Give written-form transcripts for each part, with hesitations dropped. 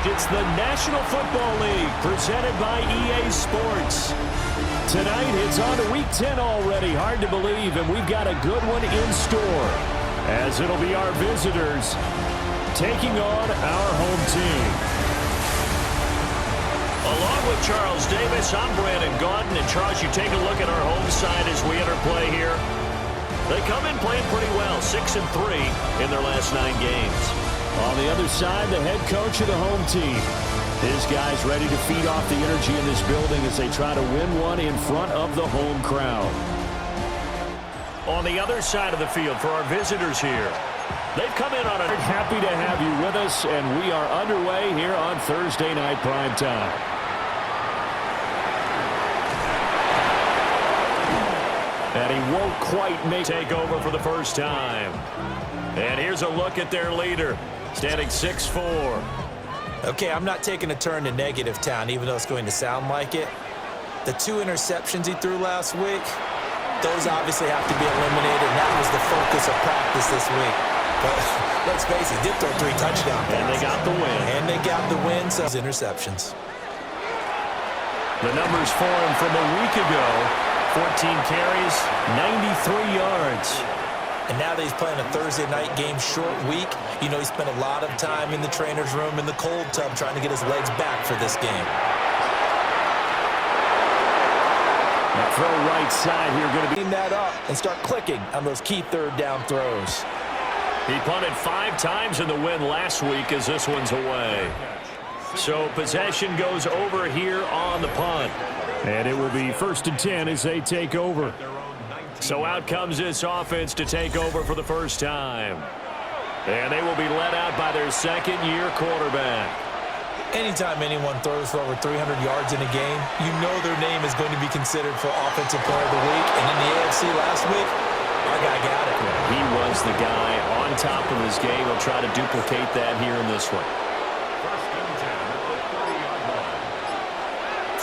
It's the National Football League presented by EA Sports. Tonight, it's on to Week 10 already. Hard to believe, and we've got a good one in store, as it'll be our visitors taking on our home team. Along with Charles Davis, I'm Brandon Gaudin. And Charles, you take a look at our home side as we enter play here. They come in playing pretty well, 6-3 in their last 9 games. On the other side, the head coach of the home team. His guys ready to feed off the energy in this building as they try to win one in front of the home crowd. On the other side of the field for our visitors here, they've come in on a... Happy to have you with us, and we are underway here on Thursday Night Prime Time. And he won't quite make take over for the first time. And here's a look at their leader, standing 6'4". Okay, I'm not taking a turn to negative town, even though it's going to sound like it. The 2 interceptions he threw last week, those obviously have to be eliminated, and that was the focus of practice this week. But let's face it, did throw 3 touchdown passes. And they got the win. And they got the win, so interceptions. The numbers for him from a week ago, 14 carries, 93 yards. And now that he's playing a Thursday night game, short week, you know he spent a lot of time in the trainer's room in the cold tub trying to get his legs back for this game. The throw right side here going to be clean that up and start clicking on those key third down throws. He punted 5 times in the win last week as this one's away. So possession goes over here on the punt. And it will be 1st and 10 as they take over. So out comes this offense to take over for the first time. And they will be led out by their second-year quarterback. Anytime anyone throws for over 300 yards in a game, you know their name is going to be considered for Offensive Player of the Week. And in the AFC last week, our guy got it. He was the guy on top of his game. He'll try to duplicate that here in this one.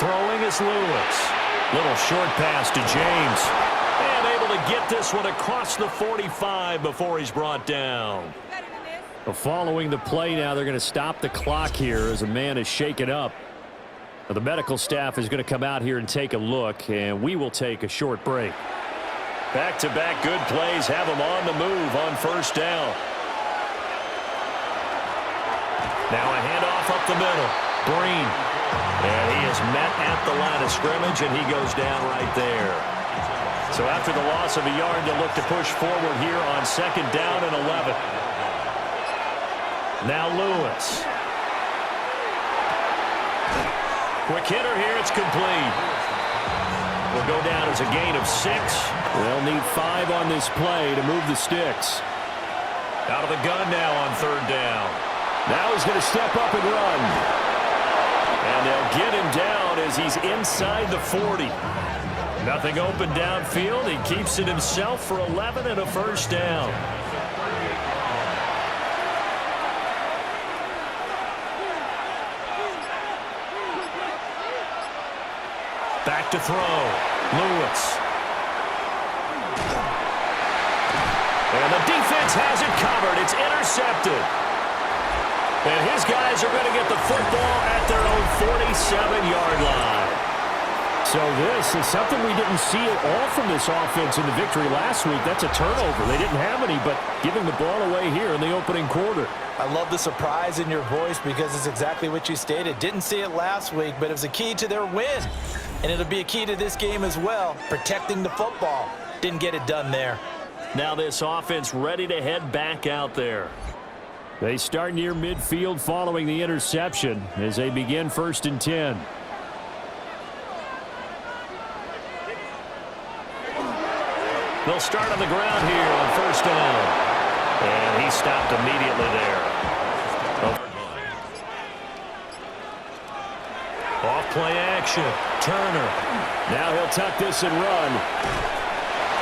Throwing is Lewis. Little short pass to James. And able to get this one across the 45 before he's brought down. Well, following the play now, they're going to stop the clock here as a man is shaken up. Well, the medical staff is going to come out here and take a look, and we will take a short break. Back-to-back good plays have him on the move on first down. Now a handoff up the middle. Breen. And he is met at the line of scrimmage, and he goes down right there. So after the loss of a yard, they'll look to push forward here on 2nd down and 11. Now Lewis. Quick hitter here, it's complete. Will go down as a gain of 6. They'll need 5 on this play to move the sticks. Out of the gun now on 3rd down. Now he's going to step up and run. And they'll get him down as he's inside the 40. Nothing open downfield. He keeps it himself for 11 and a first down. Back to throw. Lewis. And the defense has it covered. It's intercepted. And his guys are going to get the football at their own 47-yard line. So this is something we didn't see at all from this offense in the victory last week. That's a turnover. They didn't have any, but giving the ball away here in the opening quarter. I love the surprise in your voice because it's exactly what you stated. Didn't see it last week, but it was a key to their win. And it'll be a key to this game as well, protecting the football. Didn't get it done there. Now this offense ready to head back out there. They start near midfield following the interception as they begin 1st and 10. They'll start on the ground here on 1st down. And he stopped immediately there. Off play action. Turner. Now he'll tuck this and run.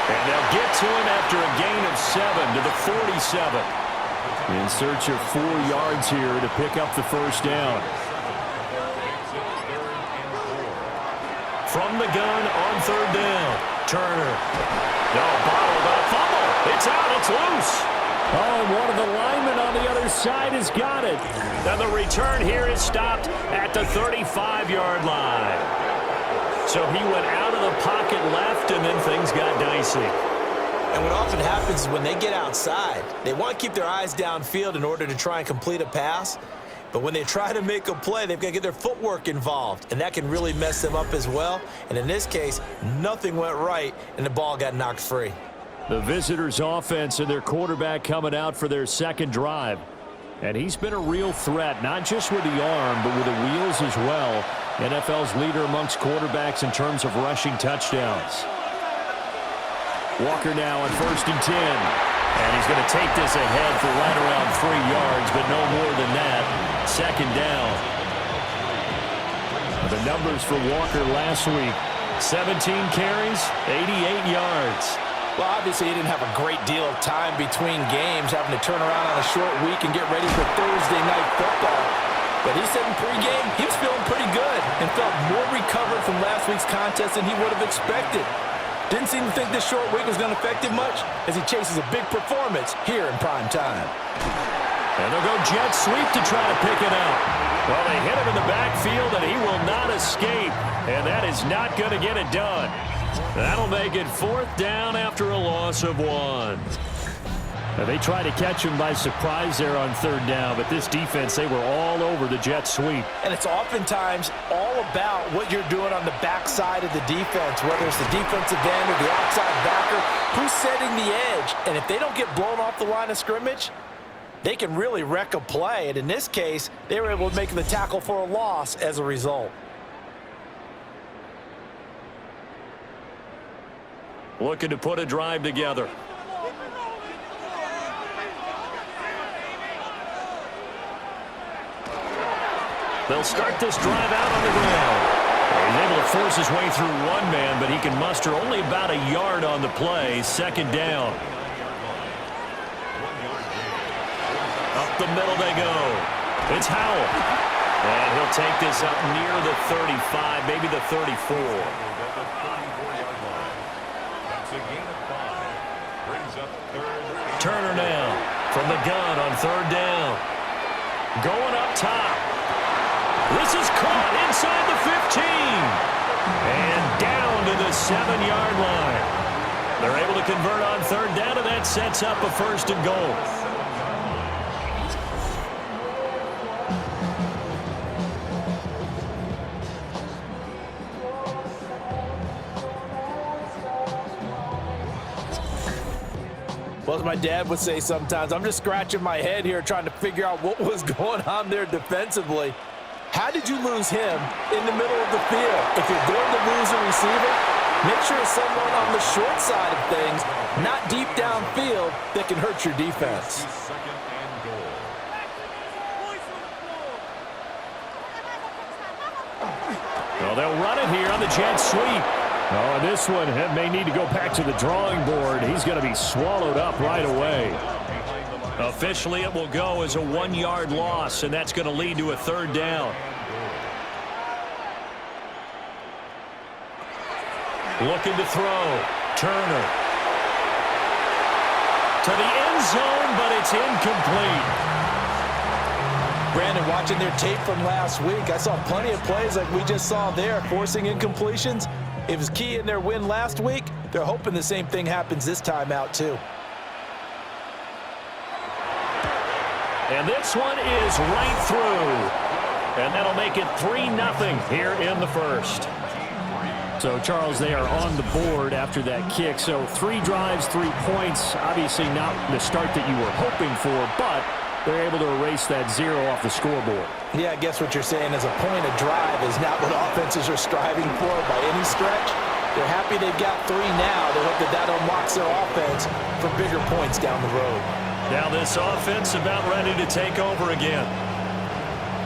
And they'll get to him after a gain of 7 to the 47. In search of 4 yards here to pick up the first down. From the gun on 3rd down. Turner. No, bottled up. Fumble. It's out. It's loose. Oh, and one of the linemen on the other side has got it. Now the return here is stopped at the 35-yard line. So he went out of the pocket left, and then things got dicey. And what often happens is when they get outside, they want to keep their eyes downfield in order to try and complete a pass. But when they try to make a play, they've got to get their footwork involved, and that can really mess them up as well. And in this case, nothing went right, and the ball got knocked free. The visitors' offense and their quarterback coming out for their second drive. And he's been a real threat, not just with the arm, but with the wheels as well. NFL's leader amongst quarterbacks in terms of rushing touchdowns. Walker now on 1st and 10. And he's going to take this ahead for right around 3 yards, but no more than that. Second down. The numbers for Walker last week: 17 carries, 88 yards. Well, obviously, he didn't have a great deal of time between games, having to turn around on a short week and get ready for Thursday night football. But he said in pregame he was feeling pretty good and felt more recovered from last week's contest than he would have expected. Didn't seem to think this short week was going to affect him much as he chases a big performance here in prime time. And they'll go jet sweep to try to pick it up. Well, they hit him in the backfield, and he will not escape. And that is not going to get it done. That'll make it 4th down after a loss of 1. Now, they try to catch him by surprise there on 3rd down, but this defense, they were all over the jet sweep. And it's oftentimes all about what you're doing on the backside of the defense, whether it's the defensive end or the outside backer, who's setting the edge. And if they don't get blown off the line of scrimmage, they can really wreck a play. And in this case, they were able to make the tackle for a loss as a result. Looking to put a drive together. They'll start this drive out on the ground. He's able to force his way through one man, but he can muster only about a yard on the play. 2nd down. Up the middle they go. It's Howell. And he'll take this up near the 35, maybe the 34. Turner now from the gun on 3rd down. Going up top. This is caught inside the 15. And down to the 7-yard line. They're able to convert on 3rd down, and that sets up a 1st and goal. Well, as my dad would say sometimes, I'm just scratching my head here trying to figure out what was going on there defensively. How did you lose him in the middle of the field? If you're going to lose a receiver, make sure it's someone on the short side of things, not deep downfield, that can hurt your defense. Well, they'll run it here on the jet sweep. Oh, this one may need to go back to the drawing board. He's going to be swallowed up right away. Officially, it will go as a 1-yard loss, and that's going to lead to a 3rd down. Looking to throw. Turner. To the end zone, but it's incomplete. Brandon, watching their tape from last week, I saw plenty of plays like we just saw there, forcing incompletions. It was key in their win last week. They're hoping the same thing happens this time out, too. And this one is right through. And that'll make it 3-0 here in the 1st. So, Charles, they are on the board after that kick. So, 3 drives, 3 points. Obviously not the start that you were hoping for, but they're able to erase that 0 off the scoreboard. Yeah, I guess what you're saying is a point of drive is not what offenses are striving for by any stretch. They're happy they've got 3 now. They hope that unlocks their offense for bigger points down the road. Now this offense about ready to take over again.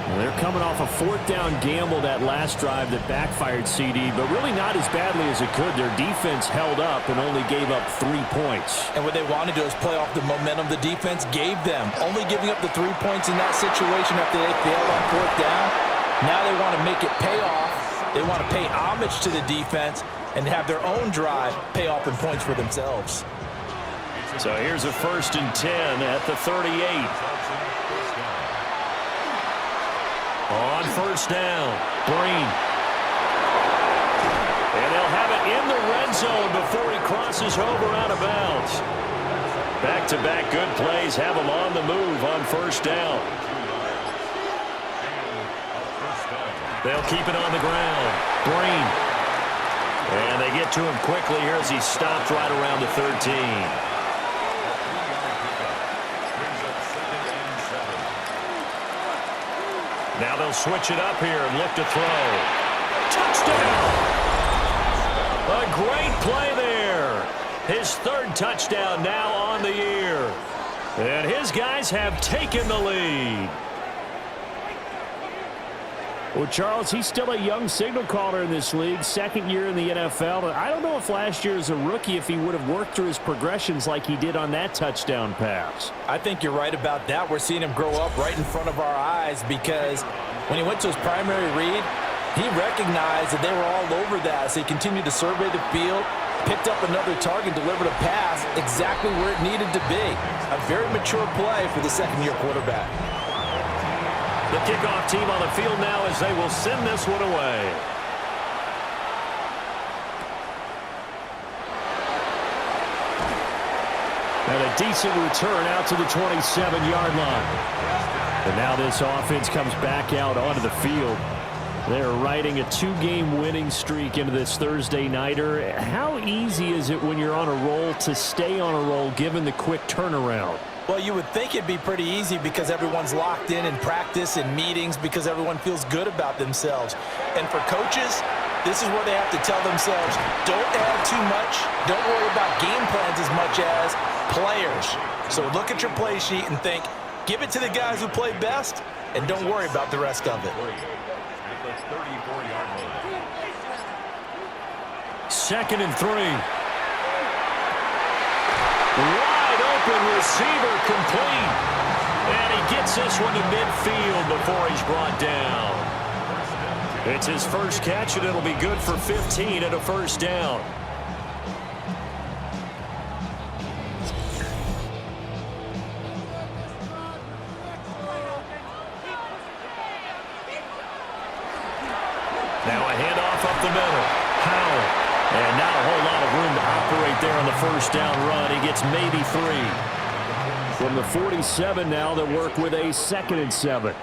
Well, they're coming off a 4th down gamble that last drive that backfired CD, but really not as badly as it could. Their defense held up and only gave up 3 points. And what they want to do is play off the momentum the defense gave them. Only giving up the 3 points in that situation after they failed on 4th down. Now they want to make it pay off. They want to pay homage to the defense and have their own drive pay off in points for themselves. So here's a 1st and 10 at the 38. On 1st down, Breen. And they'll have it in the red zone before he crosses over out of bounds. Back-to-back good plays have him on the move on 1st down. They'll keep it on the ground. Breen. And they get to him quickly here as he stopped right around the 13. Now they'll switch it up here and look to throw. Touchdown! A great play there. His 3rd touchdown now on the year. And his guys have taken the lead. Well, Charles, he's still a young signal caller in this league, 2nd year in the NFL. I don't know if last year as a rookie if he would have worked through his progressions like he did on that touchdown pass. I think you're right about that. We're seeing him grow up right in front of our eyes because when he went to his primary read, he recognized that they were all over that. So he continued to survey the field, picked up another target, delivered a pass exactly where it needed to be. A very mature play for the 2nd-year quarterback. The kickoff team on the field now as they will send this one away. And a decent return out to the 27-yard line. And now this offense comes back out onto the field. They're riding a 2-game winning streak into this Thursday nighter. How easy is it when you're on a roll to stay on a roll given the quick turnaround? Well, you would think it'd be pretty easy because everyone's locked in practice and meetings because everyone feels good about themselves. And for coaches, this is where they have to tell themselves, don't add too much. Don't worry about game plans as much as players. So look at your play sheet and think, give it to the guys who play best, and don't worry about the rest of it. 2nd and 3. Wide open receiver complete. And he gets this one to midfield before he's brought down. It's his first catch, and it'll be good for 15 at a 1st down. Now a handoff up the middle. Howell. And not a whole lot of room to operate there on the 1st down run. He gets maybe 3. From the 47 now, they'll work with a 2nd and 7.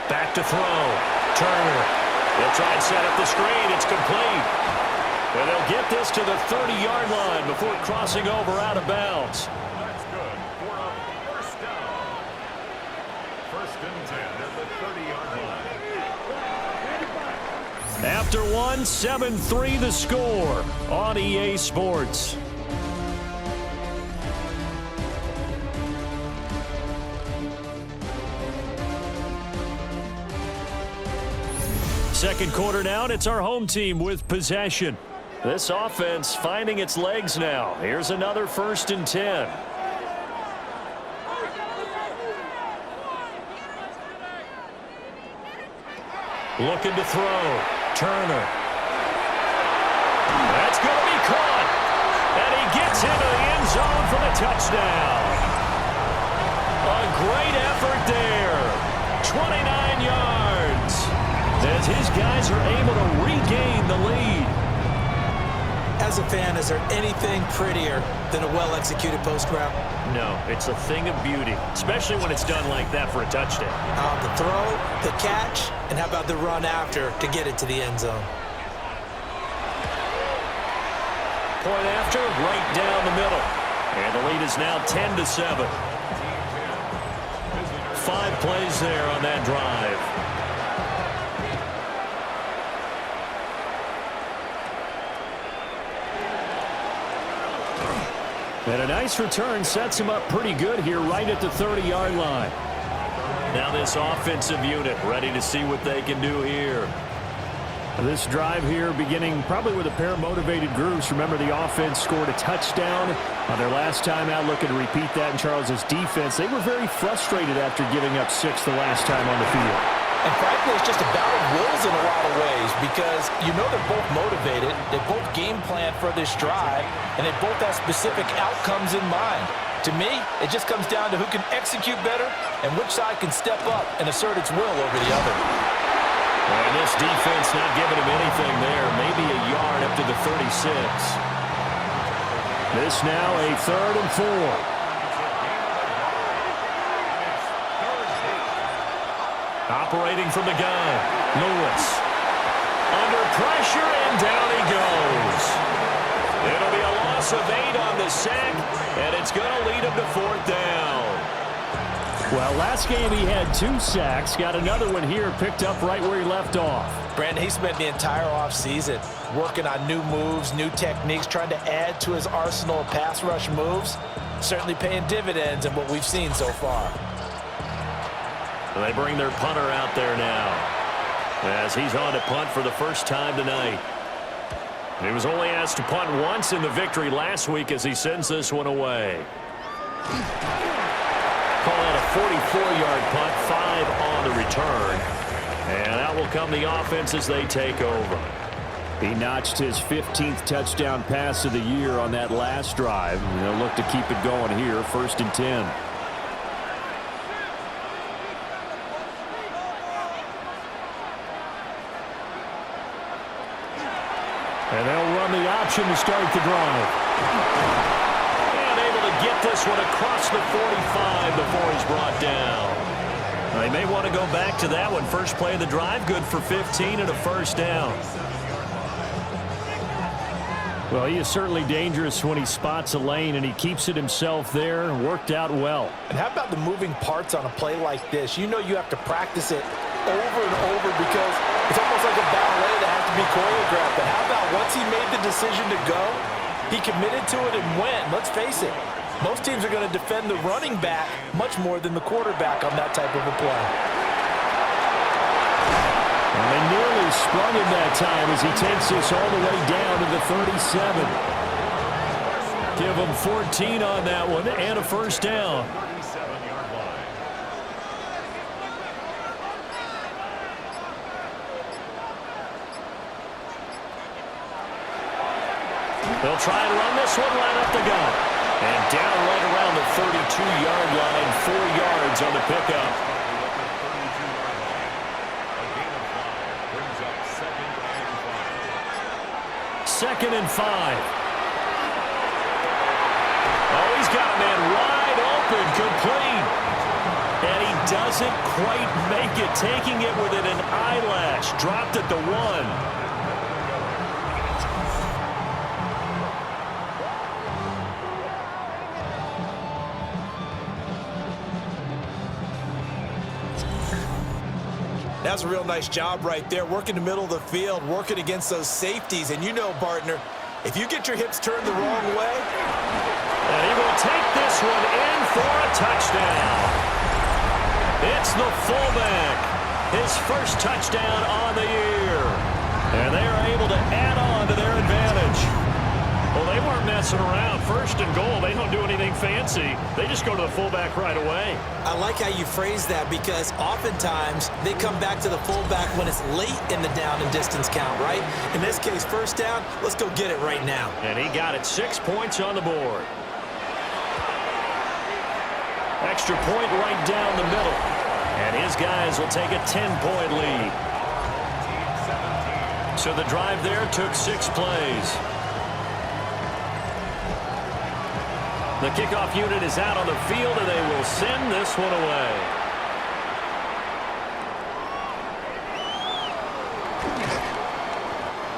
Back to throw. Turner. They'll try and set up the screen. It's complete. And they'll get this to the 30-yard line before crossing over out of bounds. That's good for a 1st down. 1st and 10 at the 30-yard line. After one, 7-3 the score on EA Sports. Second quarter now, and it's our home team with possession. This offense finding its legs now. Here's another 1st and 10. Looking to throw. Turner. That's going to be caught. And he gets into the end zone for the touchdown. A great effort there. 29 yards. As his guys are able to regain the lead. As a fan, is there anything prettier than a well-executed post route? No, it's a thing of beauty, especially when it's done like that for a touchdown. The throw, the catch, and how about the run after to get it to the end zone? Point after, right down the middle. And the lead is now 10-7. 5 plays there on that drive. And a nice return sets him up pretty good here right at the 30-yard line. Now this offensive unit ready to see what they can do here. This drive here beginning probably with a pair of motivated groups. Remember, the offense scored a touchdown on their last time out. Looking to repeat that in Charles's defense. They were very frustrated after giving up 6 the last time on the field. And frankly, it's just a battle of wills in a lot of ways because you know they're both motivated, they both game plan for this drive, and they both have specific outcomes in mind. To me, it just comes down to who can execute better and which side can step up and assert its will over the other. And this defense not giving him anything there. Maybe a yard up to the 36. This now a 3rd and 4. Operating from the gun, Lewis. Under pressure, and down he goes. It'll be a loss of 8 on the sack, and it's going to lead him to 4th down. Well, last game he had 2 sacks. Got another one here, picked up right where he left off. Brandon, he spent the entire offseason working on new moves, new techniques, trying to add to his arsenal of pass rush moves. Certainly paying dividends in what we've seen so far. They bring their punter out there now as he's on to punt for the first time tonight. He was only asked to punt once in the victory last week as he sends this one away. Call that a 44-yard punt, 5 on the return. And that will come the offense as they take over. He notched his 15th touchdown pass of the year on that last drive. And they'll look to keep it going here, 1st and 10. And they'll run the option to start the drive. And able to get this one across the 45 before he's brought down. They may want to go back to that one. First play of the drive, good for 15 and a 1st down. Well, he is certainly dangerous when he spots a lane, and he keeps it himself there. Worked out well. And how about the moving parts on a play like this? You know you have to practice it over and over because it's almost like a ballet that has to be choreographed. But how about once he made the decision to go, he committed to it and went. Let's face it, most teams are going to defend the running back much more than the quarterback on that type of a play. And they nearly sprung him that time as he takes this all the way down to the 37. Give him 14 on that one and a 1st down. They'll try and run this one right up the gut. And down right around the 32-yard line, 4 yards on the pickup. Second and 5. Oh, he's got a man wide open, complete. And he doesn't quite make it, taking it within an eyelash. Dropped at the 1. That's a real nice job right there, working the middle of the field, working against those safeties. And you know, partner, if you get your hips turned the wrong way. And he will take this one in for a touchdown. It's the fullback. His first touchdown on the year. And they are able to add on to their advantage. Well, they weren't messing around. 1st and goal, they don't do anything fancy. They just go to the fullback right away. I like how you phrase that because oftentimes they come back to the fullback when it's late in the down and distance count, right? In this case, 1st down, let's go get it right now. And he got it, 6 points on the board. Extra point right down the middle. And his guys will take a 10-point lead. So the drive there took 6 plays. The kickoff unit is out on the field, and they will send this one away.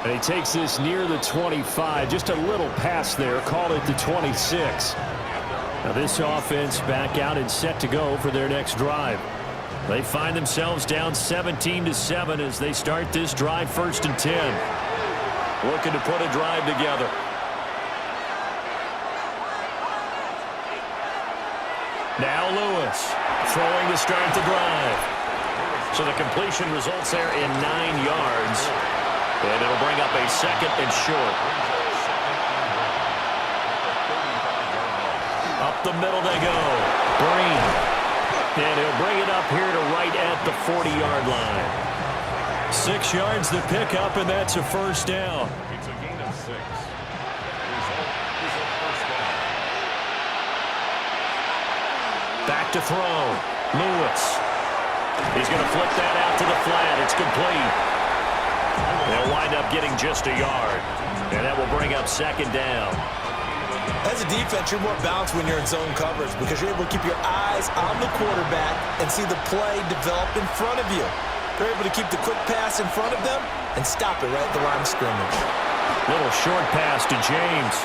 And he takes this near the 25. Just a little pass there. Call it the 26. Now this offense back out and set to go for their next drive. They find themselves down 17-7 as they start this drive, 1st and 10. Looking to put a drive together. Now Lewis throwing to start the drive. So the completion results there in 9 yards. And it'll bring up a 2nd and short. Up the middle they go. Breen. And he'll bring it up up here to right at the 40-yard line. 6 yards the pickup, and that's a first down. It's a gain of 6. Result is a first down. Back to throw. Lewis. He's going to flip that out to the flat. It's complete. They'll wind up getting just a yard. And that will bring up second down. As a defense, you're more balanced when you're in zone coverage because you're able to keep your eyes on the quarterback and see the play develop in front of you. They're able to keep the quick pass in front of them and stop it right at the line of scrimmage. Little short pass to James.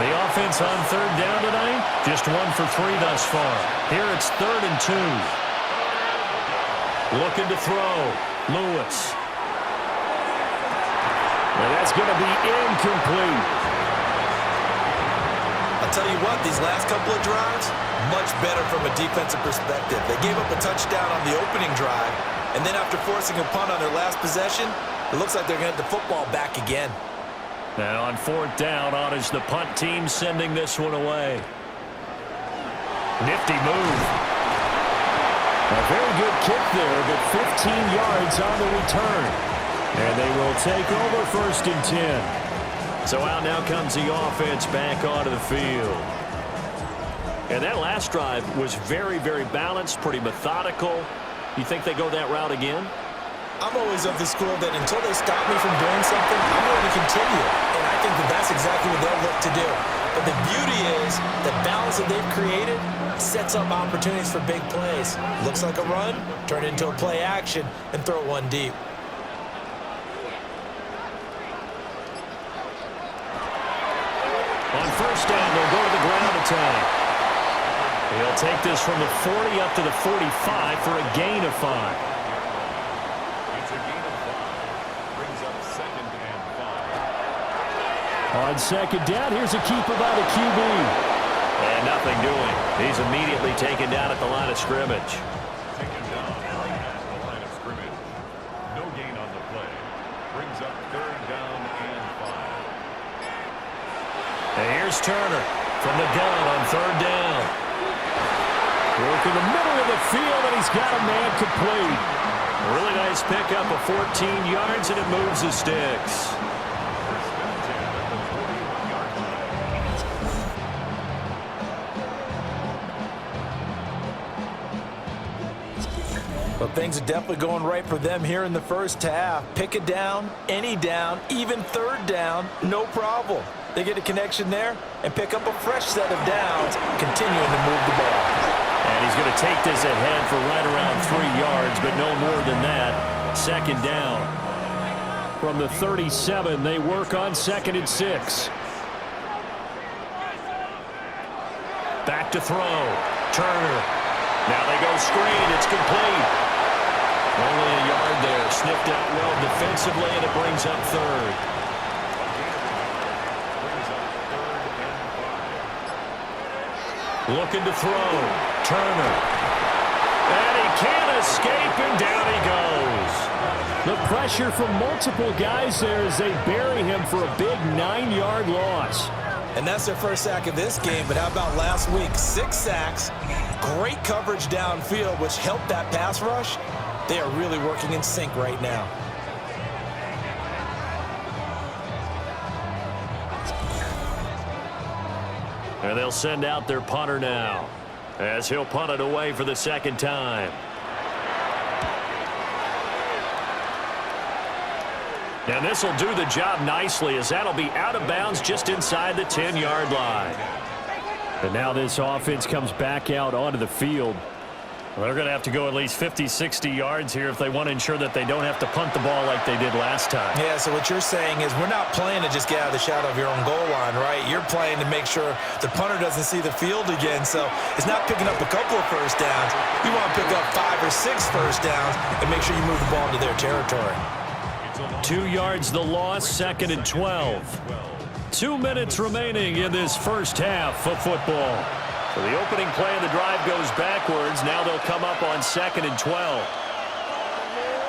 The offense on third down tonight, just 1 for 3 thus far. Here it's 3rd and 2. Looking to throw. Lewis. And that's going to be incomplete. I'll tell you what, these last couple of drives, much better from a defensive perspective. They gave up a touchdown on the opening drive, and then after forcing a punt on their last possession, it looks like they're going to get the football back again. Now on 4th down, on is the punt team sending this one away. Nifty move. A very good kick there, but 15 yards on the return. And they will take over 1st and 10. So out now comes the offense back onto the field. And that last drive was very, very balanced, pretty methodical. You think they go that route again? I'm always of the school that until they stop me from doing something, I'm going to continue. And I think that that's exactly what they'll look to do. But the beauty is the balance that they've created sets up opportunities for big plays. Looks like a run, turn it into a play action, and throw one deep. On 1st down, they'll go to the ground attack. He'll take this from the 40 up to the 45 for a gain of 5. It's a gain of 5. Brings up 2nd and 5. On 2nd down, here's a keeper by the QB. And nothing doing. He's immediately taken down at the line of scrimmage. Taken down right at the line of scrimmage. No gain on the play. Brings up 3rd down and 5. And here's Turner from the gun on 3rd down. Work in the middle of the field, and he's got a man complete. Really nice pickup of 14 yards, and it moves the sticks. Well, things are definitely going right for them here in the first half. Pick a down, any down, even 3rd down, no problem. They get a connection there and pick up a fresh set of downs, continuing to move the ball. And he's going to take this ahead for right around 3 yards, but no more than that. 2nd down. From the 37, they work on 2nd and 6. Back to throw. Turner. Now they go screen. It's complete. Only a yard there. Sniffed out well defensively, and it brings up 3rd. Looking to throw. Turner. And he can't escape, and down he goes. The pressure from multiple guys there as they bury him for a big 9-yard loss. And that's their first sack of this game, but how about last week? 6 sacks, great coverage downfield, which helped that pass rush. They are really working in sync right now. And they'll send out their punter now, as he'll punt it away for the 2nd time. And this will do the job nicely, as that'll be out of bounds just inside the 10-yard line. And now this offense comes back out onto the field. Well, they're going to have to go at least 50, 60 yards here if they want to ensure that they don't have to punt the ball like they did last time. Yeah, so what you're saying is we're not playing to just get out of the shadow of your own goal line, right? You're playing to make sure the punter doesn't see the field again. So it's not picking up a couple of first downs. You want to pick up 5 or 6 first downs and make sure you move the ball into their territory. 2 yards the loss, 2nd and 12. 2 minutes remaining in this first half of football. So the opening play of the drive goes backwards. Now they'll come up on 2nd and 12.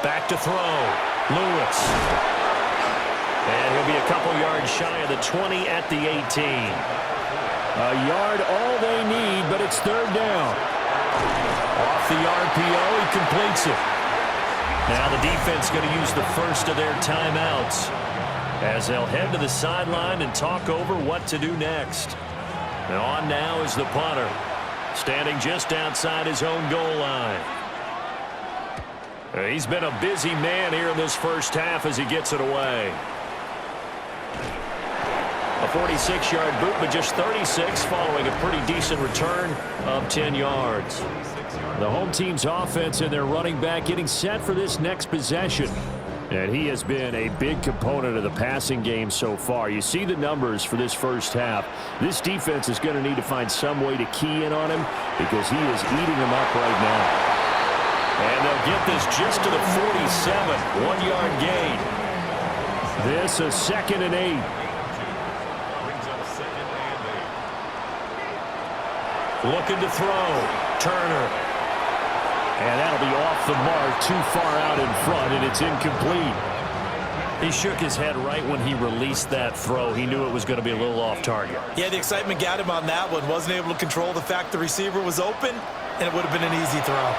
Back to throw. Lewis. And he'll be a couple yards shy of the 20 at the 18. A yard all they need, but it's 3rd down. Off the RPO. He completes it. Now the defense going to use the first of their timeouts as they'll head to the sideline and talk over what to do next. And on now is the punter, standing just outside his own goal line. He's been a busy man here in this first half as he gets it away. A 46-yard boot, but just 36 following a pretty decent return of 10 yards. The home team's offense and their running back getting set for this next possession. And he has been a big component of the passing game so far. You see the numbers for this first half. This defense is going to need to find some way to key in on him because he is eating them up right now. And they'll get this just to the 47, 1-yard gain. This is 2nd and 8. Looking to throw. Turner. And that'll be off the mark, too far out in front, and it's incomplete. He shook his head right when he released that throw. He knew it was going to be a little off target. Yeah, the excitement got him on that one. Wasn't able to control the fact the receiver was open, and it would have been an easy throw.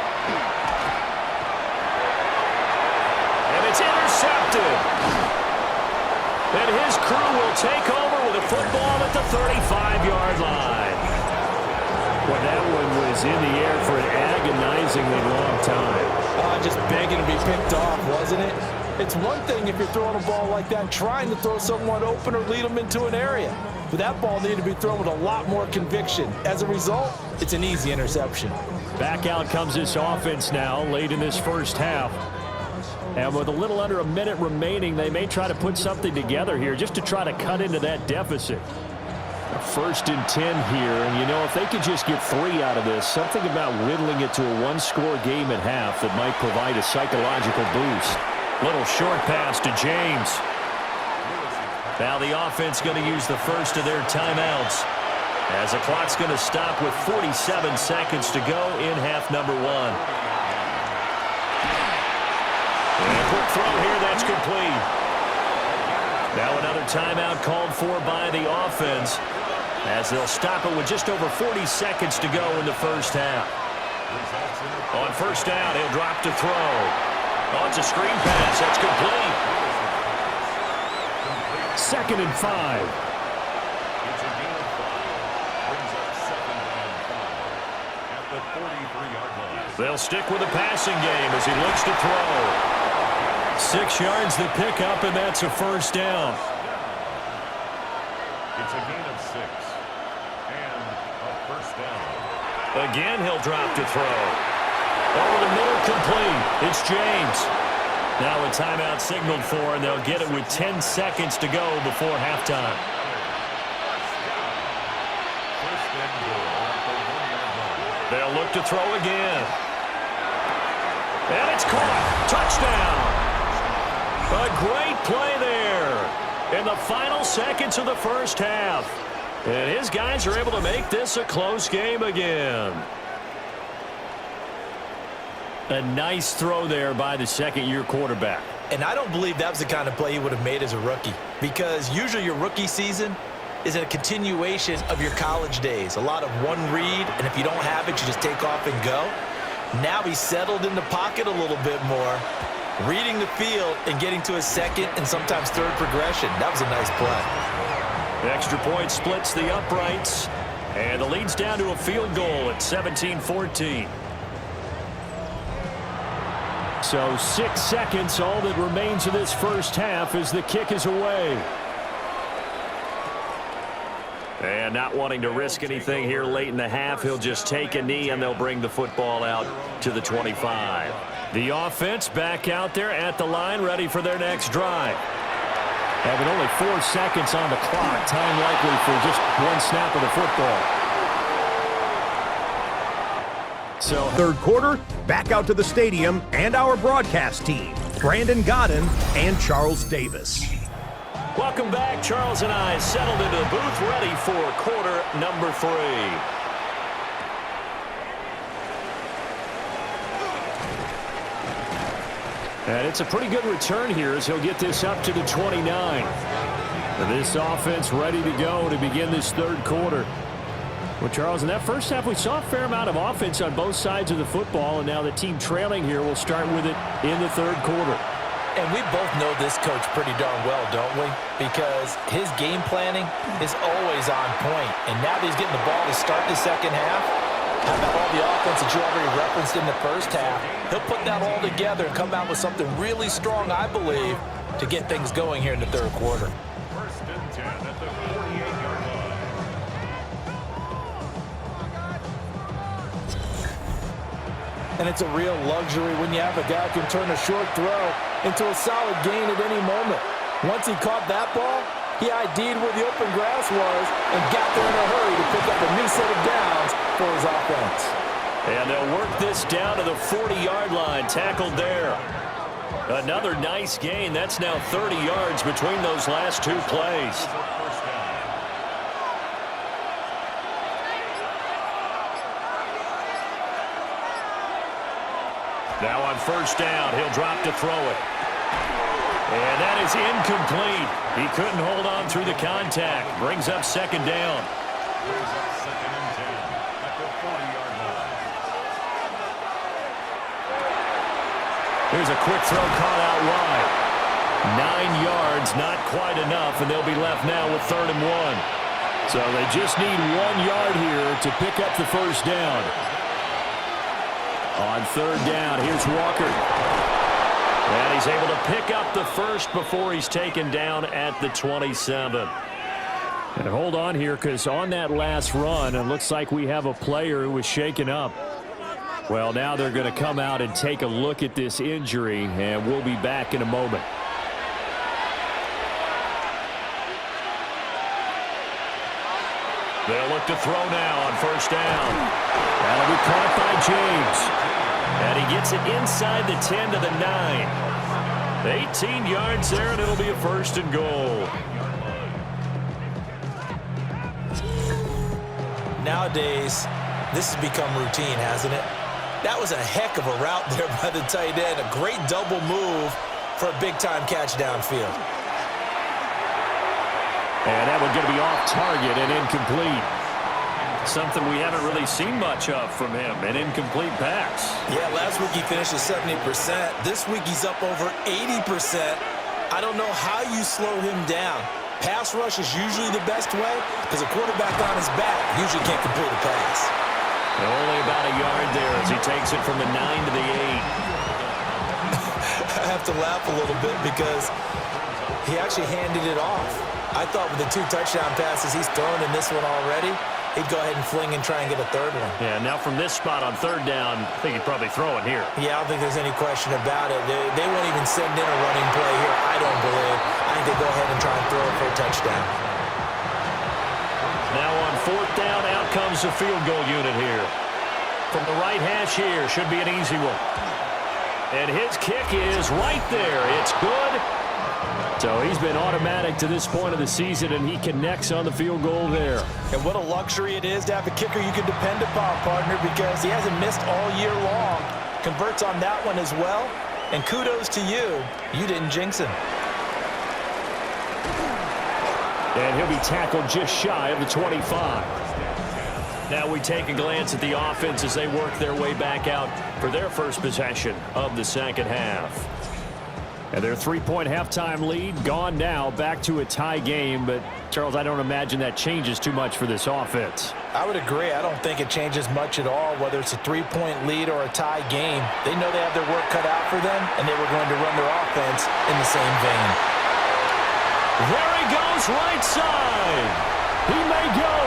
And it's intercepted. And his crew will take over with a football at the 35-yard line. Well, that one was in the air for an agonizingly long time. Just begging to be picked off, wasn't it? It's one thing if you're throwing a ball like that, trying to throw someone open or lead them into an area. But that ball needed to be thrown with a lot more conviction. As a result, it's an easy interception. Back out comes this offense now, late in this first half. And with a little under a minute remaining, they may try to put something together here just to try to cut into that deficit. 1st and 10 here, and you know, if they could just get 3 out of this, something about whittling it to a 1-score game at half that might provide a psychological boost. Little short pass to James. Now the offense going to use the first of their timeouts as the clock's going to stop with 47 seconds to go in half number 1. And a quick throw here, that's complete. Now another timeout called for by the offense as they'll stop it with just over 40 seconds to go in the first half. On first down, he'll drop to throw. Oh, it's a screen pass. That's complete. 2nd and 5. It's a gain of 5. Brings up 2nd and 5 at the 43-yard line. They'll stick with the passing game as he looks to throw. 6 yards the pickup, and that's a first down. It's a gain of 6 and a first down. Again, he'll drop to throw. Over the middle, complete. It's James. Now a timeout signaled for, and they'll get it with 10 seconds to go before halftime. First and goal at the 1-yard line. They'll look to throw again. And it's caught. Touchdown. A great play there in the final seconds of the first half. And his guys are able to make this a close game again. A nice throw there by the second-year quarterback. And I don't believe that was the kind of play he would have made as a rookie, because usually your rookie season is a continuation of your college days. A lot of one read, and if you don't have it, you just take off and go. Now he's settled in the pocket a little bit more, reading the field and getting to his second and sometimes third progression. That was a nice play. The extra point splits the uprights, and the lead's down to a field goal at 17-14. So 6 seconds, all that remains of this first half as the kick is away. And not wanting to risk anything here late in the half, he'll just take a knee and they'll bring the football out to the 25. The offense back out there at the line, ready for their next drive. Having only 4 seconds on the clock, time likely for just one snap of the football. So third quarter, back out to the stadium and our broadcast team, Brandon Godden and Charles Davis. Welcome back. Charles and I settled into the booth, ready for quarter number 3. And it's a pretty good return here as he'll get this up to the 29. And this offense ready to go to begin this third quarter. Well, Charles, in that first half, we saw a fair amount of offense on both sides of the football, and now the team trailing here will start with it in the third quarter. And we both know this coach pretty darn well, don't we? Because his game planning is always on point. And now that he's getting the ball to start the second half, how about all the offense that you already referenced in the first half? He'll put that all together and come out with something really strong, I believe, to get things going here in the third quarter. First and 10 at the 48-yard line. And it's a real luxury when you have a guy who can turn a short throw into a solid gain at any moment. Once he caught that ball, he ID'd where the open grass was and got there in a hurry to pick up a new set of downs for his offense. And they'll work this down to the 40-yard line, tackled there. Another nice gain. That's now 30 yards between those last two plays. Now on first down, he'll drop to throw it. And that is incomplete. He couldn't hold on through the contact. Brings up second down. Brings up second and 10 at the 40-yard line. Here's a quick throw caught out wide. 9 yards, not quite enough, and they'll be left now with 3rd and 1. So they just need 1 yard here to pick up the first down. On 3rd down, here's Walker. And he's able to pick up the first before he's taken down at the 27. And hold on here, because on that last run, it looks like we have a player who was shaken up. Well, now they're going to come out and take a look at this injury, and we'll be back in a moment. They'll look to throw now on first down. That'll be caught by James. And he gets it inside the 10 to the 9. 18 yards there, and it'll be a 1st and goal. Nowadays, this has become routine, hasn't it? That was a heck of a route there by the tight end. A great double move for a big-time catch downfield. And that one's going to be off target and incomplete. Something we haven't really seen much of from him, an incomplete pass. Yeah, last week he finished at 70%. This week he's up over 80%. I don't know how you slow him down. Pass rush is usually the best way because a quarterback on his back usually can't complete a pass. And only about a yard there as he takes it from the 9 to the 8. I have to laugh a little bit because he actually handed it off. I thought with the 2 touchdown passes he's thrown in this one already, he'd go ahead and fling and try and get a 3rd one. Yeah, now from this spot on 3rd down, I think he'd probably throw it here. Yeah, I don't think there's any question about it. They won't even send in a running play here, I don't believe. I think they go ahead and try and throw it for a touchdown. Now on 4th down, out comes the field goal unit here. From the right hash here, should be an easy one. And his kick is right there. It's good. So he's been automatic to this point of the season, and he connects on the field goal there. And what a luxury it is to have a kicker you can depend upon, partner, because he hasn't missed all year long. Converts on that one as well. And kudos to you. You didn't jinx him. And he'll be tackled just shy of the 25. Now we take a glance at the offense as they work their way back out for their first possession of the second half. And their 3-point halftime lead gone now, back to a tie game. But, Charles, I don't imagine that changes too much for this offense. I would agree. I don't think it changes much at all, whether it's a 3-point lead or a tie game. They know they have their work cut out for them, and they were going to run their offense in the same vein. There he goes, right side. He may go.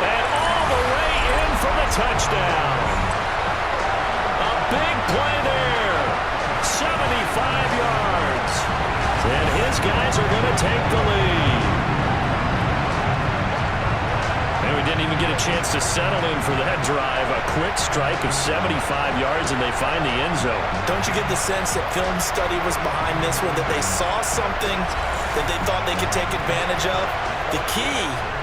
And all the way in for the touchdown. A big play there. 75 yards. And his guys are going to take the lead. And we didn't even get a chance to settle in for that drive. A quick strike of 75 yards, and they find the end zone. Don't you get the sense that film study was behind this one, that they saw something that they thought they could take advantage of? The key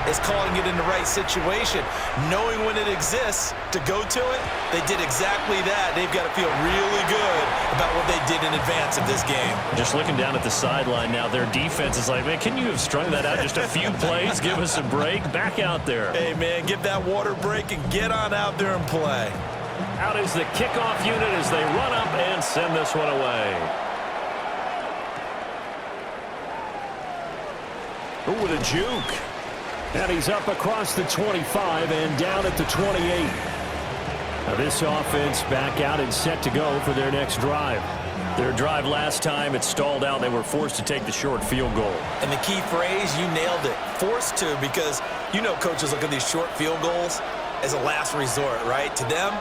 is calling it in the right situation, knowing when it exists to go to it. They did exactly that. They've got to feel really good about what they did in advance of this game. Just looking down at the sideline now, their defense is like, man, can you have strung that out just a few plays? Give us a break. Back out there. Hey, man, give that water break and get on out there and play. Out is the kickoff unit as they run up and send this one away. Ooh, with a juke. And he's up across the 25 and down at the 28. Now this offense back out and set to go for their next drive. Their drive last time, it stalled out. They were forced to take the short field goal. And the key phrase, you nailed it. Forced to, because you know coaches look at these short field goals as a last resort, right? To them,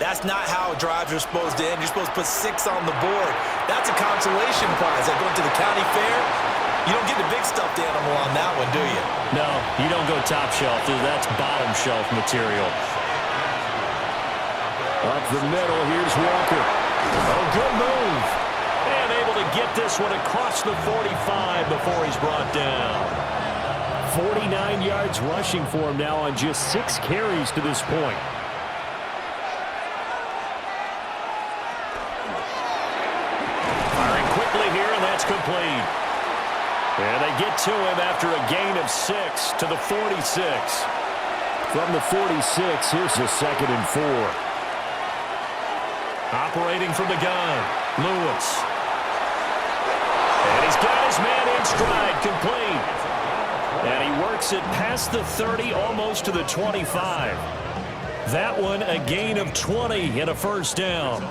that's not how drives are supposed to end. You're supposed to put 6 on the board. That's a consolation prize. Like going to the county fair, you don't get the big stuffed animal on that one, do you? No, you don't go top shelf. That's bottom shelf material. Up the middle, here's Walker. Oh, good move. And able to get this one across the 45 before he's brought down. 49 yards rushing for him now on just 6 carries to this point. Firing quickly here, and that's complete. And they get to him after a gain of 6 to the 46. From the 46, here's the 2nd and 4. Operating from the gun, Lewis. And he's got his man in stride, complete. And he works it past the 30, almost to the 25. That one, a gain of 20 and a first down.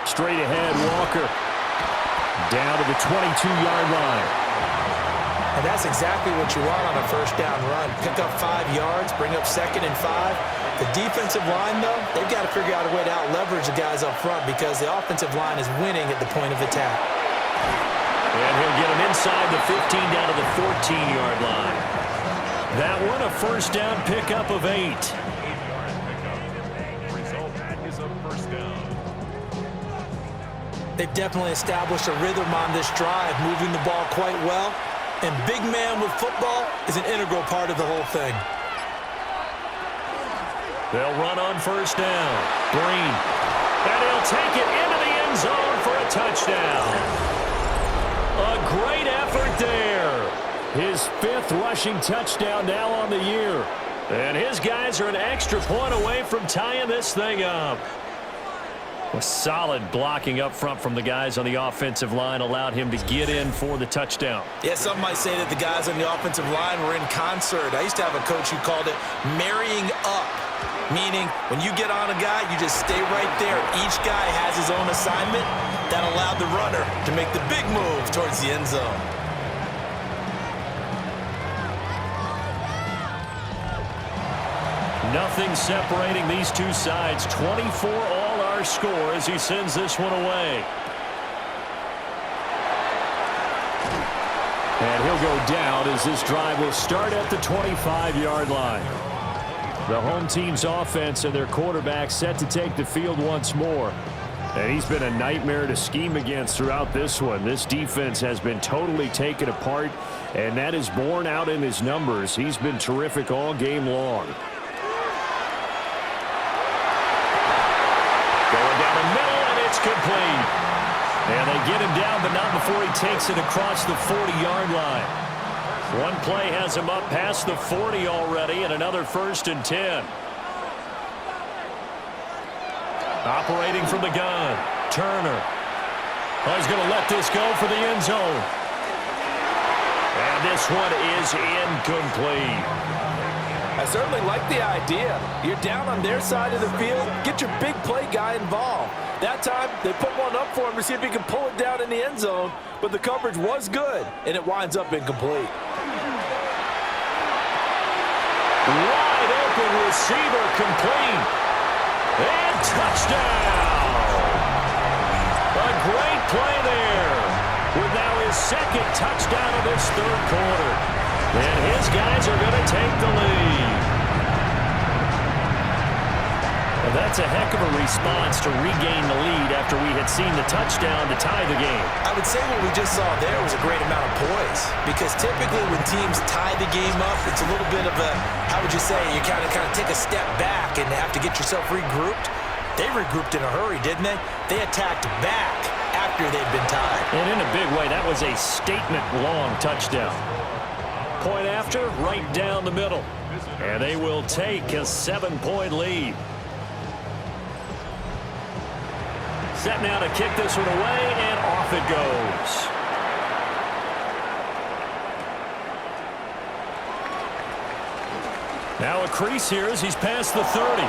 Straight ahead, Walker. Down to the 22-yard line. And that's exactly what you want on a first down run. Pick up 5 yards, bring up 2nd and 5. The defensive line, though, they've got to figure out a way to out-leverage the guys up front because the offensive line is winning at the point of attack. And he'll get him inside the 15 down to the 14-yard line. That one, a first down pickup of 8. They've definitely established a rhythm on this drive, moving the ball quite well. And big man with football is an integral part of the whole thing. They'll run on first down. Green. And he'll take it into the end zone for a touchdown. A great effort there. His 5th rushing touchdown now on the year. And his guys are an extra point away from tying this thing up. A solid blocking up front from the guys on the offensive line allowed him to get in for the touchdown. Yeah, some might say that the guys on the offensive line were in concert. I used to have a coach who called it marrying up, meaning when you get on a guy, you just stay right there. Each guy has his own assignment. That allowed the runner to make the big move towards the end zone. Nothing separating these two sides. 24 all our score as he sends this one away. And he'll go down as this drive will start at the 25-yard line. The home team's offense and their quarterback set to take the field once more. And he's been a nightmare to scheme against throughout this one. This defense has been totally taken apart, and that is borne out in his numbers. He's been terrific all game long. Going down the middle, and it's complete. And they get him down, but not before he takes it across the 40-yard line. One play has him up past the 40 already, and another 1st and 10. Operating from the gun, Turner. Oh, he's going to let this go for the end zone. And this one is incomplete. I certainly like the idea. You're down on their side of the field. Get your big play guy involved. That time, they put one up for him to see if he can pull it down in the end zone, but the coverage was good, and it winds up incomplete. Wide open receiver, complete. And touchdown. A great play there. With now his second touchdown of this third quarter. And his guys are going to take the lead. Well, that's a heck of a response to regain the lead after we had seen the touchdown to tie the game. I would say what we just saw there was a great amount of poise, because typically when teams tie the game up, it's a little bit of a, how would you say, you kind of take a step back and have to get yourself regrouped. They regrouped in a hurry, didn't they? They attacked back after they'd been tied. And in a big way, that was a statement-long touchdown. Point after, right down the middle. And they will take a 7-point lead. Set now to kick this one away, and off it goes. Now a crease here as he's past the 30.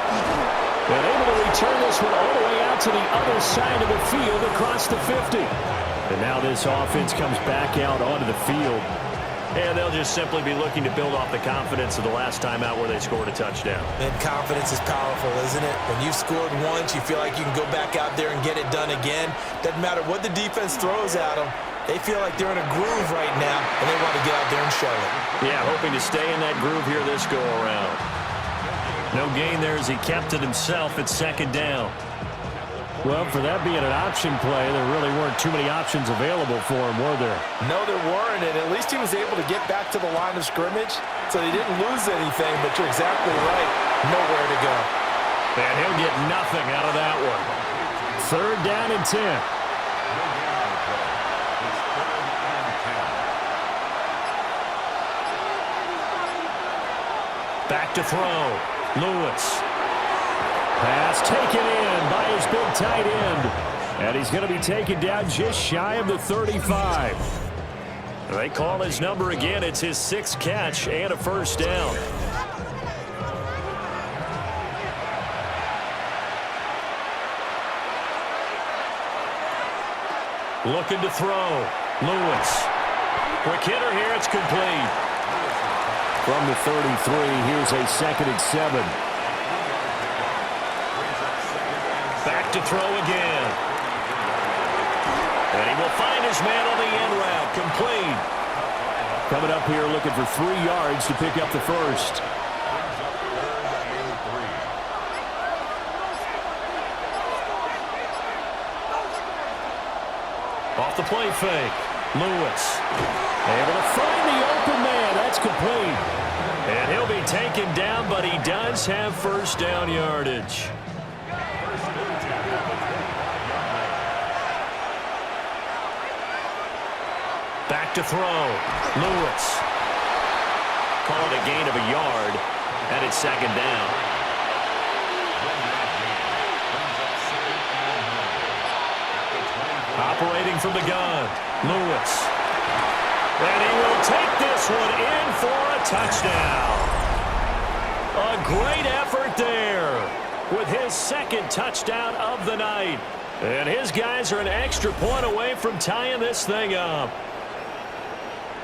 And able to return this one all the way out to the other side of the field across the 50. And now this offense comes back out onto the field. And they'll just simply be looking to build off the confidence of the last time out where they scored a touchdown. And confidence is powerful, isn't it? When you've scored once, you feel like you can go back out there and get it done again. Doesn't matter what the defense throws at them. They feel like they're in a groove right now, and they want to get out there and show it. Yeah, hoping to stay in that groove here this go-around. No gain there as he kept it himself at second down. Well, for that being an option play, there really weren't too many options available for him, were there? No, there weren't, and at least he was able to get back to the line of scrimmage, so he didn't lose anything, but you're exactly right. Nowhere to go. And he'll get nothing out of that one. Third down and 10. Back to throw. Lewis. Pass taken in by his big tight end. And he's going to be taken down just shy of the 35. They call his number again. It's his 6th catch and a first down. Looking to throw. Lewis. Quick hitter here. It's complete. From the 33, here's a 2nd and 7. Back to throw again. And he will find his man on the end route. Complete. Coming up here looking for 3 yards to pick up the first. Off the play fake. Lewis. Able to find the open man. That's complete. And he'll be taken down, but he does have first down yardage. Back to throw. Lewis. Call it a gain of a yard, and it's 2nd down. Operating from the gun. Lewis. And he will take this one in for a touchdown. A great effort there with his 2nd touchdown of the night. And his guys are an extra point away from tying this thing up.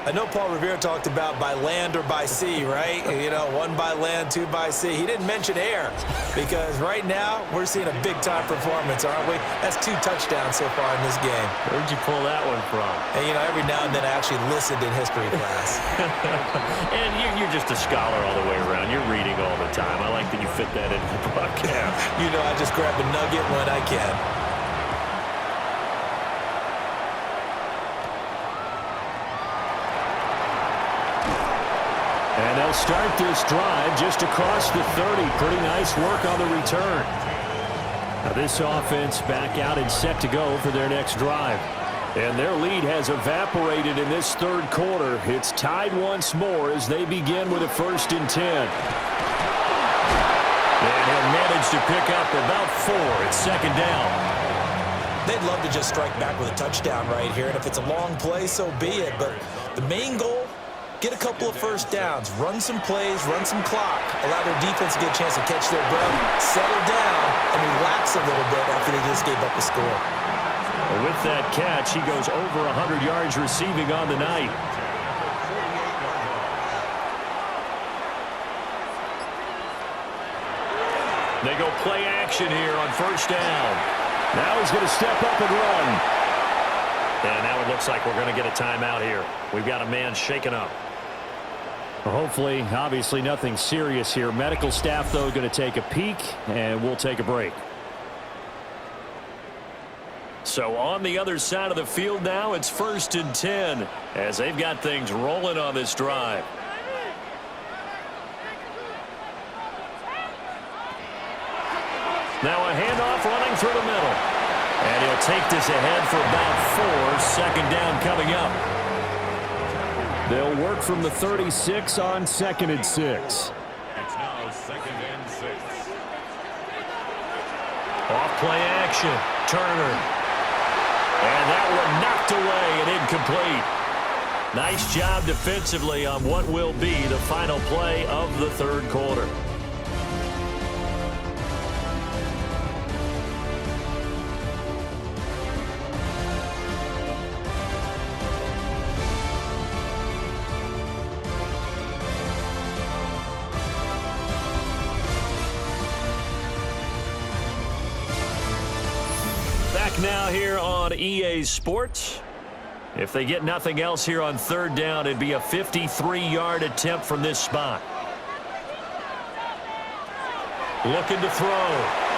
I know Paul Revere talked about by land or by sea, right? You know, 1 by land, 2 by sea. He didn't mention air, because right now we're seeing a big-time performance, aren't we? That's 2 touchdowns so far in this game. Where'd you pull that one from? And, you know, every now and then I actually listened in history class. And you're just a scholar all the way around. You're reading all the time. I like that you fit that into the broadcast. You know, I just grab a nugget when I can. And they'll start this drive just across the 30. Pretty nice work on the return. Now this offense back out and set to go for their next drive. And their lead has evaporated in this third quarter. It's tied once more as they begin with a 1st and 10. And he'll manage to pick up about 4. It's 2nd down. They'd love to just strike back with a touchdown right here, and if it's a long play, so be it. But the main goal, get a couple of first downs, run some plays, run some clock, allow their defense to get a chance to catch their breath, settle down, and relax a little bit after they just gave up a score. With that catch, he goes over 100 yards receiving on the night. They go play action here on 1st down. Now he's going to step up and run. And now it looks like we're going to get a timeout here. We've got a man shaken up. Well, hopefully, obviously nothing serious here. Medical staff, though, going to take a peek, and we'll take a break. So on the other side of the field now, it's 1st and 10 as they've got things rolling on this drive. Now a handoff running through the middle. And he'll take this ahead for about 4. Second down coming up. They'll work from the 36 on 2nd and 6. It's now 2nd and 6. Off play action. Turner. And that one knocked away and incomplete. Nice job defensively on what will be the final play of the 3rd quarter. Now here on EA Sports. If they get nothing else here on 3rd down, it'd be a 53-yard attempt from this spot. Looking to throw.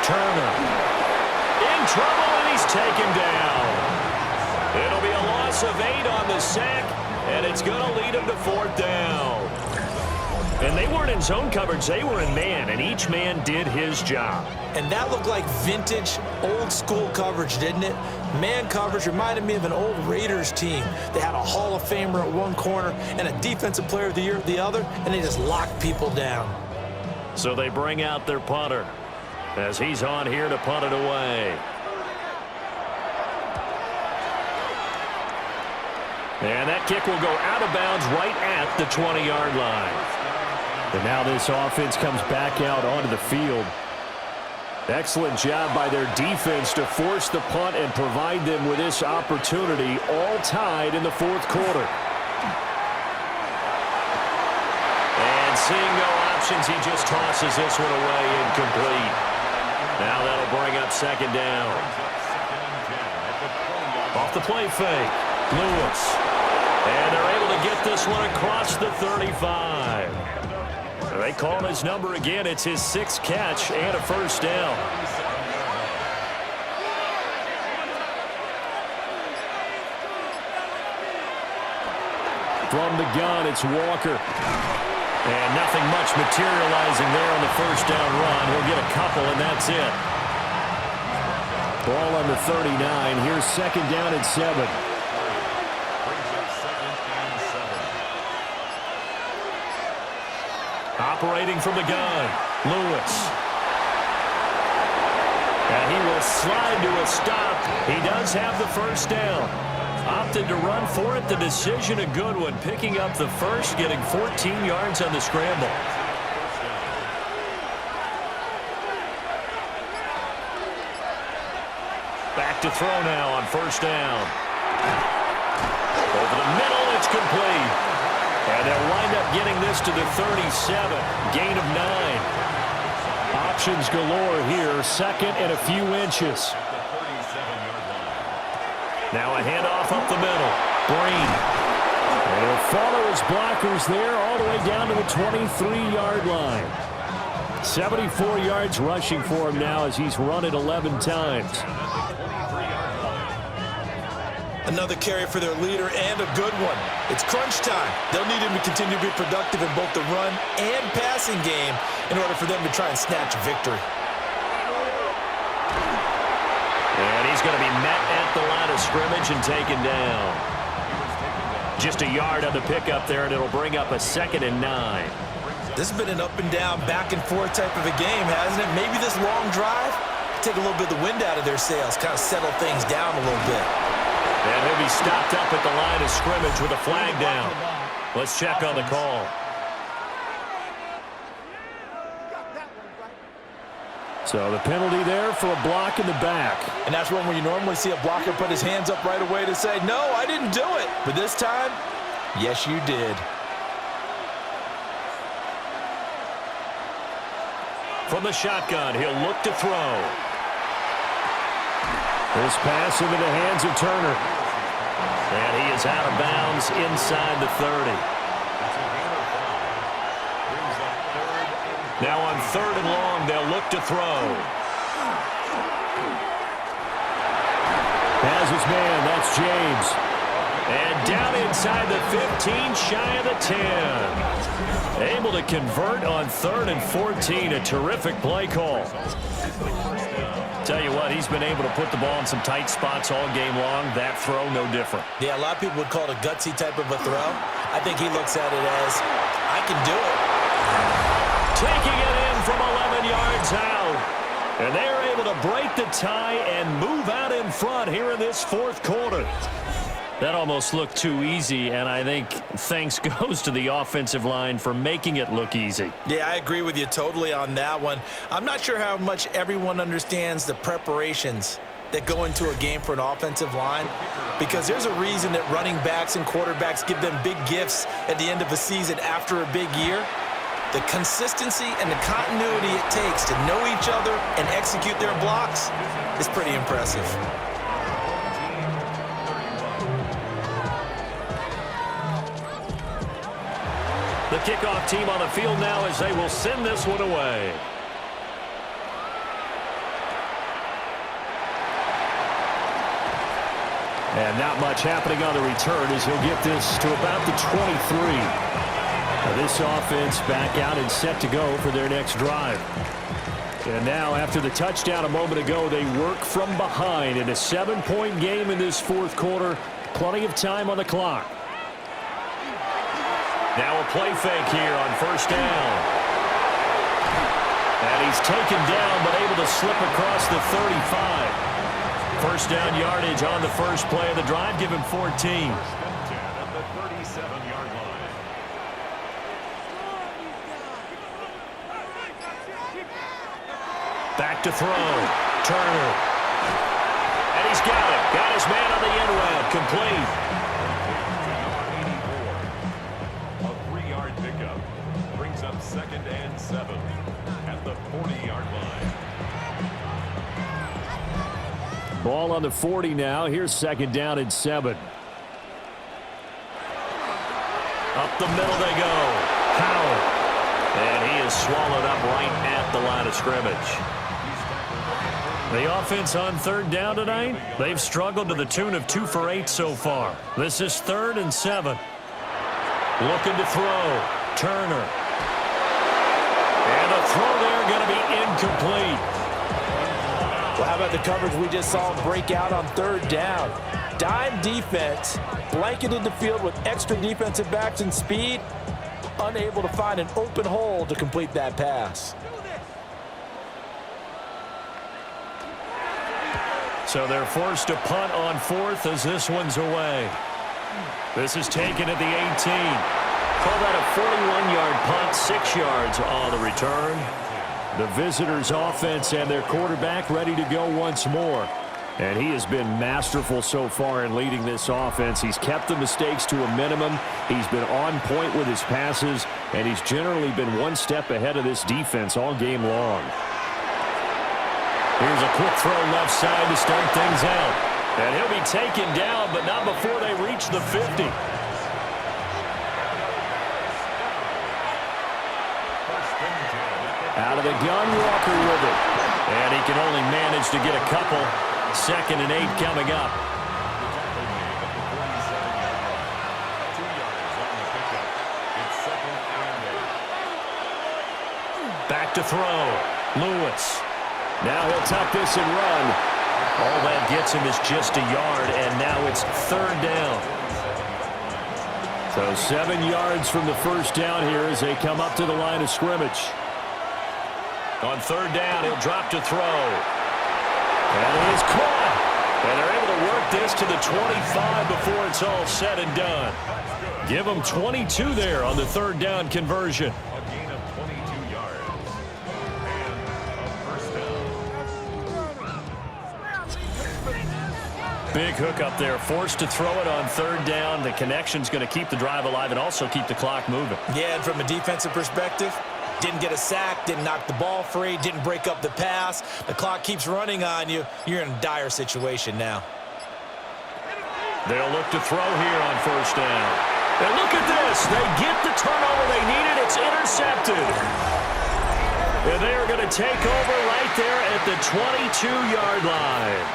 Turner. In trouble, and he's taken down. It'll be a loss of 8 on the sack, and it's going to lead him to 4th down. And they weren't in zone coverage. They were in man, and each man did his job. And that looked like vintage, old-school coverage, didn't it? Man coverage reminded me of an old Raiders team. They had a Hall of Famer at one corner and a Defensive Player of the Year at the other, and they just locked people down. So they bring out their punter as he's on here to punt it away. And that kick will go out of bounds right at the 20-yard line. And now this offense comes back out onto the field. Excellent job by their defense to force the punt and provide them with this opportunity, all tied in the 4th quarter. And seeing no options, he just tosses this one away incomplete. Now that'll bring up 2nd down. Off the play fake. Lewis. And they're able to get this one across the 35. They call his number again. It's his 6th catch and a 1st down. From the gun, it's Walker. And nothing much materializing there on the 1st down run. He'll get a couple, and that's it. Ball on the 39. Here's 2nd down and 7. Operating from the gun, Lewis. And he will slide to a stop. He does have the 1st down. Opted to run for it. The decision a good one. Picking up the 1st, getting 14 yards on the scramble. Back to throw now on 1st down. Over the middle, it's complete. And they'll wind up getting this to the 37. Gain of 9. Options galore here. 2nd and a few inches. Now a handoff up the middle. Breen. And he'll follow his blockers there all the way down to the 23-yard line. 74 yards rushing for him now as he's run it 11 times. Another carry for their leader and a good one. It's crunch time. They'll need him to continue to be productive in both the run and passing game in order for them to try and snatch a victory. And he's going to be met at the line of scrimmage and taken down. Just a yard on the pickup there, and it'll bring up a 2nd and 9. This has been an up and down, back and forth type of a game, hasn't it? Maybe this long drive take a little bit of the wind out of their sails, kind of settle things down a little bit. And he'll be stopped up at the line of scrimmage with a flag down. Let's check on the call. So the penalty there for a block in the back. And that's one where you normally see a blocker put his hands up right away to say, no, I didn't do it. But this time, yes, you did. From the shotgun, he'll look to throw. This pass into the hands of Turner. And he is out of bounds inside the 30. Now on 3rd and long, they'll look to throw. Has his man, that's James. And down inside the 15, shy of the 10. Able to convert on 3rd and 14. A terrific play call. Tell you what, he's been able to put the ball in some tight spots all game long. That throw, no different. Yeah, a lot of people would call it a gutsy type of a throw. I think he looks at it as, I can do it. Taking it in from 11 yards out. And they're able to break the tie and move out in front here in this 4th quarter. That almost looked too easy, and I think thanks goes to the offensive line for making it look easy. Yeah, I agree with you totally on that one. I'm not sure how much everyone understands the preparations that go into a game for an offensive line, because there's a reason that running backs and quarterbacks give them big gifts at the end of a season after a big year. The consistency and the continuity it takes to know each other and execute their blocks is pretty impressive. The kickoff team on the field now as they will send this one away. And not much happening on the return as he'll get this to about the 23. Now this offense back out and set to go for their next drive. And now after the touchdown a moment ago, they work from behind in a 7-point game in this 4th quarter. Plenty of time on the clock. Now a play fake here on 1st down. And he's taken down but able to slip across the 35. 1st down yardage on the first play of the drive. Give him 14. At the 37-yard line. Back to throw. Turner. And he's got it. Got his man on the end route. Complete. A 3-yard pickup. Brings up 2nd and 7 at the 40-yard line. Ball on the 40 now. Here's 2nd down and 7. Up the middle they go. Howell. And he is swallowed up right at the line of scrimmage. The offense on 3rd down tonight, they've struggled to the tune of 2 for 8 so far. This is 3rd and 7. Looking to throw. Turner. And a throw there going to be incomplete. Well, how about the coverage we just saw break out on 3rd down? Dime defense, blanketed the field with extra defensive backs and speed, unable to find an open hole to complete that pass. So they're forced to punt on 4th as this one's away. This is taken at the 18. Call that a 41-yard punt, 6 yards on the return. The visitors' offense and their quarterback ready to go once more. And he has been masterful so far in leading this offense. He's kept the mistakes to a minimum. He's been on point with his passes, and he's generally been one step ahead of this defense all game long. Here's a quick throw left side to start things out. And he'll be taken down, but not before they reach the 50. Out of the gun, Walker with it. And he can only manage to get a couple. 2nd and 8 coming up. Back to throw. Lewis. Now he'll tuck this and run. All that gets him is just a yard, and now it's 3rd down. So 7 yards from the first down here as they come up to the line of scrimmage. On 3rd down, he'll drop to throw. And it is caught. And they're able to work this to the 25 before it's all said and done. Give them 22 there on the 3rd down conversion. A gain of 22 yards. And a 1st down. Big hook up there. Forced to throw it on 3rd down. The connection's going to keep the drive alive and also keep the clock moving. Yeah, and from a defensive perspective, didn't get a sack, didn't knock the ball free, didn't break up the pass. The clock keeps running on you. You're in a dire situation now. They'll look to throw here on first down. And look at this. They get the turnover they needed. It's intercepted. And they are going to take over right there at the 22-yard line.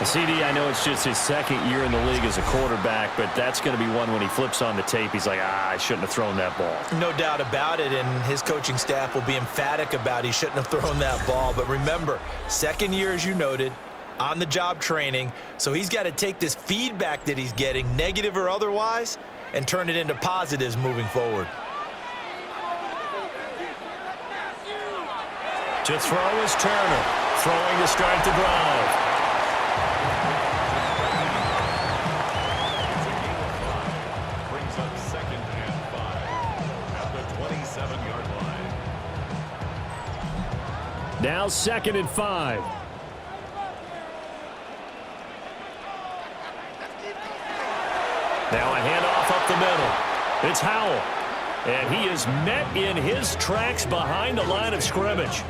CD, I know it's just his second year in the league as a quarterback, but that's going to be one when he flips on the tape. He's like, I shouldn't have thrown that ball. No doubt about it, and his coaching staff will be emphatic about he shouldn't have thrown that ball. But remember, second year, as you noted, on-the-job training, so he's got to take this feedback that he's getting, negative or otherwise, and turn it into positives moving forward. To throw is Turner, throwing to start the drive. Now 2nd and 5. Now a handoff up the middle. It's Howell. And he is met in his tracks behind the line of scrimmage.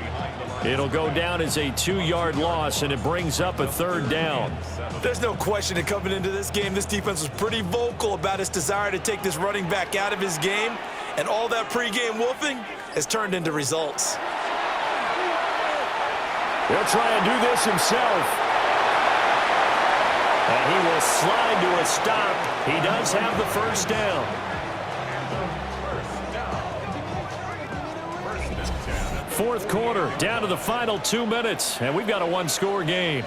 It'll go down as a 2-yard loss, and it brings up a 3rd down. There's no question that coming into this game, this defense was pretty vocal about its desire to take this running back out of his game, and all that pregame wolfing has turned into results. He'll try and do this himself. And he will slide to a stop. He does have the first down. Fourth quarter, down to the final 2 minutes, and we've got a 1-score game.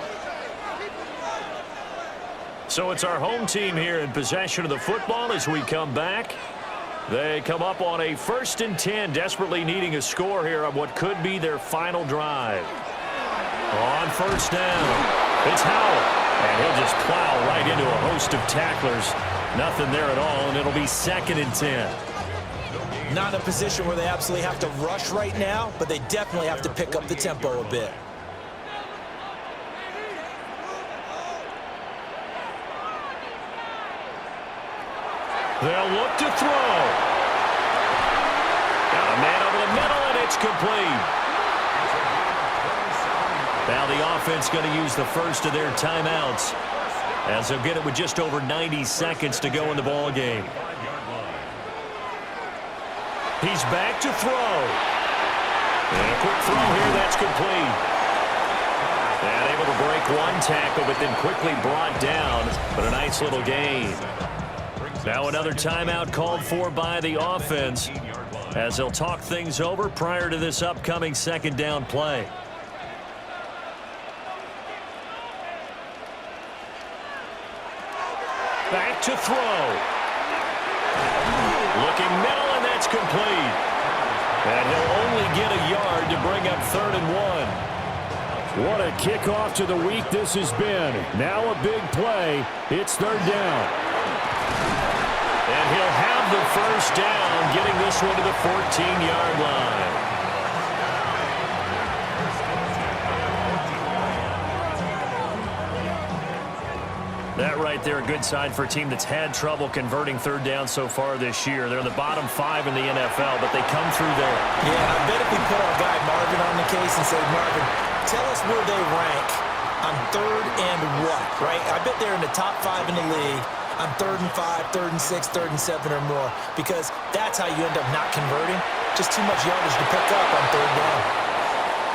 So it's our home team here in possession of the football as we come back. They come up on a 1st and 10, desperately needing a score here on what could be their final drive. On first down, it's Howell, and he'll just plow right into a host of tacklers. Nothing there at all, and it'll be 2nd and 10. Not in a position where they absolutely have to rush right now, but they definitely have to pick up the tempo a bit. They'll look to throw. Got a man over the middle, and it's complete. Now the offense going to use the first of their timeouts as they'll get it with just over 90 seconds to go in the ball game. He's back to throw. And a quick throw here, that's complete. And able to break one tackle, but then quickly brought down. But a nice little gain. Now another timeout called for by the offense as they'll talk things over prior to this upcoming 2nd down play. Back to throw. Looking middle, and that's complete. And he'll only get a yard to bring up 3rd and 1. What a kickoff to the week this has been. Now a big play. It's 3rd down. And he'll have the first down, getting this one to the 14-yard line. That right there, a good sign for a team that's had trouble converting 3rd down so far this year. They're in the bottom 5 in the NFL, but they come through there. Yeah, I bet if we put our guy Marvin on the case and say, Marvin, tell us where they rank on 3rd and what, right? I bet they're in the top 5 in the league on 3rd and 5, 3rd and 6, 3rd and 7 or more, because that's how you end up not converting. Just too much yardage to pick up on 3rd down.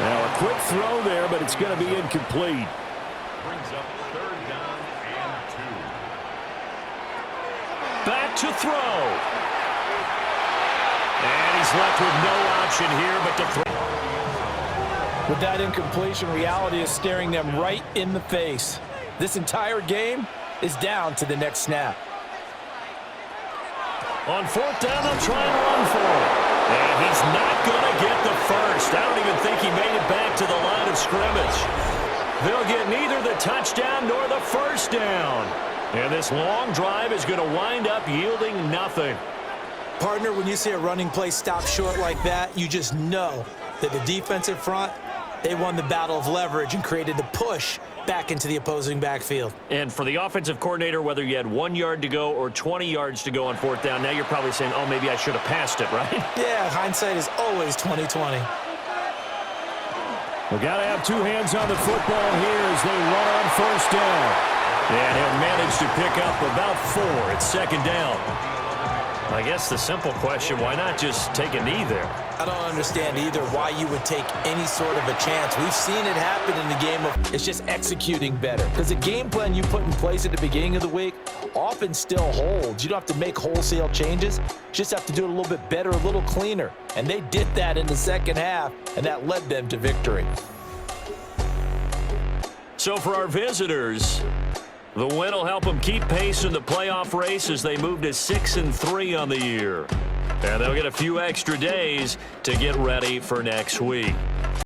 Now a quick throw there, but it's going to be incomplete. Brings up 3rd down and 2. Back to throw. And he's left with no option here but to throw. With that incompletion, reality is staring them right in the face. This entire game is down to the next snap. On 4th down, they'll try and run for it. And he's not going to get the first. I don't even think he made it back to the line of scrimmage. They'll get neither the touchdown nor the first down. And this long drive is going to wind up yielding nothing. Partner, when you see a running play stop short like that, you just know that the defensive front, they won the battle of leverage and created the push back into the opposing backfield. And for the offensive coordinator, whether you had 1 yard to go or 20 yards to go on 4th down, now you're probably saying, oh, maybe I should have passed it, right? Yeah, hindsight is always 20/20. We've got to have 2 hands on the football here as they run on 1st down. And he'll manage to pick up about 4 at second down. I guess the simple question, why not just take a knee there? I don't understand either why you would take any sort of a chance. We've seen it happen in the game of it's just executing better. Because the game plan you put in place at the beginning of the week often still holds. You don't have to make wholesale changes. You just have to do it a little bit better, a little cleaner. And they did that in the second half, and that led them to victory. So for our visitors, the win will help them keep pace in the playoff race as they move to 6-3 on the year. And they'll get a few extra days to get ready for next week.